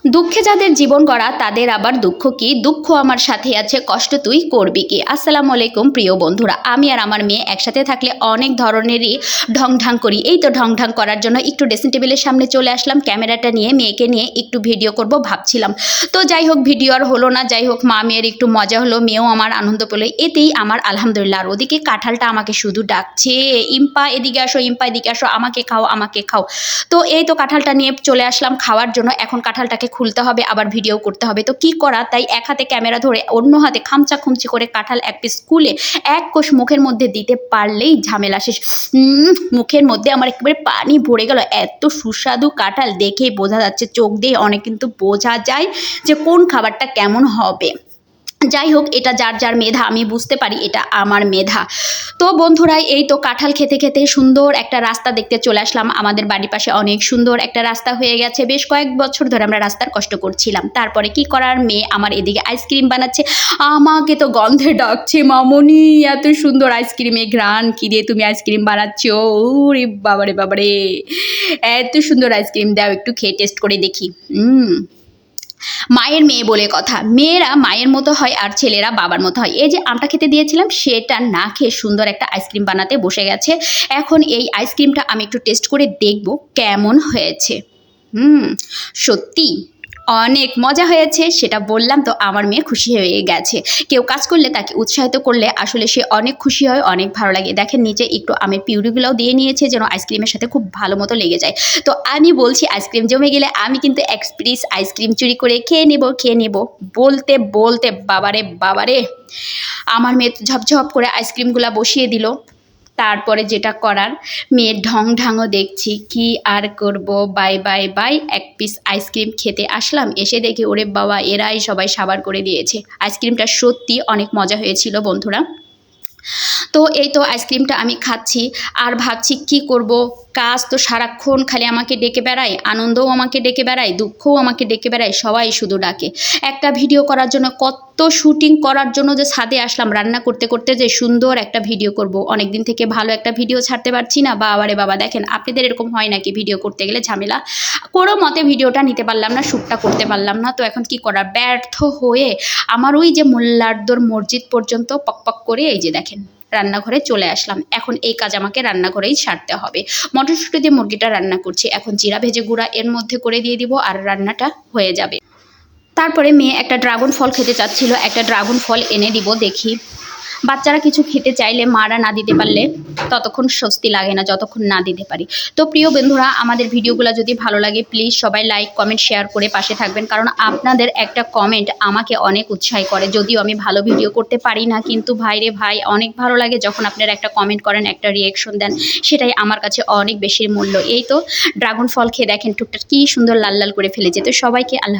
দুঃখে যাদের জীবন গড়া তাদের আবার দুঃখ কি, দুঃখ আমার সাথে আছে, কষ্ট তুই করবি কি। আসসালামু আলাইকুম প্রিয় বন্ধুরা, আমি আর আমার মেয়ে একসাথে থাকলে অনেক ধরনেরই ঢং করি। এই তো ঢং করার জন্য একটু ড্রেসিং টেবিলের সামনে চলে আসলাম, ক্যামেরাটা নিয়ে মেয়েকে নিয়ে একটু ভিডিও করব ভাবছিলাম। তো যাই হোক, ভিডিও আর হলো না। যাই হোক, মা মেয়ের একটু মজা হলো, মেয়েও আমার আনন্দ পেলো, এতেই আমার আলহামদুলিল্লাহ। আর ওদিকে কাঁঠালটা আমাকে শুধু ডাকছে, ইম্পা এদিকে আসো, ইম্পা এদিকে আসো, আমাকে খাও আমাকে খাও। তো এই তো কাঁঠালটা নিয়ে চলে আসলাম খাওয়ার জন্য। এখন কাঁঠালটাকে খুলতে হবে, আবার ভিডিও করতে হবে, তো কি করা, তাই এক হাতে ক্যামেরা ধরে অন্য হাতে খামচা খুমচি করে কাঁঠাল এক পিস খুলে এক কোষ মুখের মধ্যে দিতে পারলেই ঝামেলা শেষ। মুখের মধ্যে আমার একেবারে পানি ভরে গেল, এত সুস্বাদু কাঁঠাল, দেখেই বোঝা যাচ্ছে, চোখ দিয়ে অনেক কিন্তু বোঝা যায় যে কোন খাবারটা কেমন হবে। যাই হোক, এটা যার যার মেধা, আমি বুঝতে পারি এটা আমার মেধা। তো বন্ধুরা, এই তো কাঁঠাল খেতে খেতে সুন্দর একটা রাস্তা দেখতে চলে আসলাম। আমাদের বাড়ির পাশে অনেক সুন্দর একটা রাস্তা হয়ে গেছে, বেশ কয়েক বছর ধরে আমরা রাস্তার কষ্ট করছিলাম। তারপরে কি করার, মেয়ে আমার এদিকে আইসক্রিম বানাচ্ছে, আমাকে তো গন্ধে ডাকছে, মামনি এত সুন্দর আইসক্রিমে ঘ্রাণ, কি দিয়ে তুমি আইসক্রিম বানাচ্ছ, ওরে বাবারে বাবারে, এত সুন্দর আইসক্রিম দাও, একটু খেয়ে টেস্ট করে দেখি। মায়ের মেয়ে বলে কথা, মেয়েরা মায়ের মতো হয় আর ছেলেরা বাবার মতো হয়। এই যে আমটা খেতে দিয়েছিলাম, সেটা না খেয়ে সুন্দর একটা আইসক্রিম বানাতে বসে গেছে। এখন এই আইসক্রিমটা আমি একটু টেস্ট করে দেখব কেমন হয়েছে। সত্যি অনেক মজা হয়েছে, সেটা বললাম তো আমার মেয়ে খুশি হয়ে গেছে। কেউ কাজ করলে তাকে উৎসাহিত করলে আসলে সে অনেক খুশি হয়, অনেক ভালো লাগে। দেখেন নিচে একটু আমের পিউরিগুলোও দিয়ে নিয়েছে, যেন আইসক্রিমের সাথে খুব ভালো মতো লেগে যায়। তো আমি বলছি, আইসক্রিম জমে গেলে আমি কিন্তু এক্সপ্রেস আইসক্রিম চুরি করে খেয়ে নেব। বলতে বলতে বাবারে বাবারে, আমার মেয়ে ঝপঝপ করে আইসক্রিমগুলো বসিয়ে দিল। তারপরে যেটা করার, মেয়ের ঢংও দেখছি, কি আর করব, বাই বাই বাই। এক পিস আইসক্রিম খেতে আসলাম, এসে দেখি ওরে বাবা, এরাই সবাই সাবার করে দিয়েছে। আইসক্রিমটা সত্যি অনেক মজা হয়েছিল বন্ধুরা। তো এই তো আইসক্রিমটা আমি খাচ্ছি আর ভাবছি কি করব। কাজ তো সারাক্ষণ খালি আমাকে ডেকে বেড়ায়, আনন্দও আমাকে ডেকে বেড়ায়, দুঃখও আমাকে ডেকে বেড়ায়, সবাই শুধু ডাকে। একটা ভিডিও করার জন্য, কত শুটিং করার জন্য যে ছাদে আসলাম, রান্না করতে করতে যে সুন্দর একটা ভিডিও করব, অনেক দিন থেকে ভালো একটা ভিডিও ছাড়তে পারছি না। বাবারে বাবা, দেখেন আপনাদের এরকম হয় নাকি, ভিডিও করতে গেলে ঝামেলা, কোনো মতে ভিডিওটা নিতে পারলাম না, শ্যুটটা করতে পারলাম না। তো এখন কি করার, ব্যর্থ হয়ে আমার ওই যে মোল্লারদর মসজিদ পর্যন্ত পক করে এই যে দেখেন রান্নাঘরে চলে আসলাম। এখন এই কাজ আমাকে রান্নাঘরেই সারতে হবে। মটরশুঁটি দিয়ে মুরগিটা রান্না করছি, এখন জিরা ভেজে গুঁড়া এর মধ্যে করে দিয়ে দিব, আর রান্নাটা হয়ে যাবে। তারপরে মেয়ে একটা ড্রাগন ফল খেতে চাচ্ছিল, একটা ড্রাগন ফল এনে দিব। দেখি, বাচ্চারা কিছু খেতে চাইলে মারা না দিতে পারলে ততক্ষণ স্বস্তি লাগে না, যতক্ষণ না দিতে পারি। তো প্রিয় বন্ধুরা, আমাদের ভিডিওগুলো যদি ভালো লাগে প্লিজ সবাই লাইক কমেন্ট শেয়ার করে পাশে থাকবেন, কারণ আপনাদের একটা কমেন্ট আমাকে অনেক উৎসাহ করে। যদিও আমি ভালো ভিডিও করতে পারি না, কিন্তু ভাইরে ভাই, অনেক ভালো লাগে যখন আপনারা একটা কমেন্ট করেন, একটা রিয়েকশন দেন, সেটাই আমার কাছে অনেক বেশি মূল্য। এই তো ড্রাগন ফল খেয়ে দেখেন টুকটাক কি সুন্দর লাল লাল করে ফেলেছে। তো সবাইকে আল্লাহ।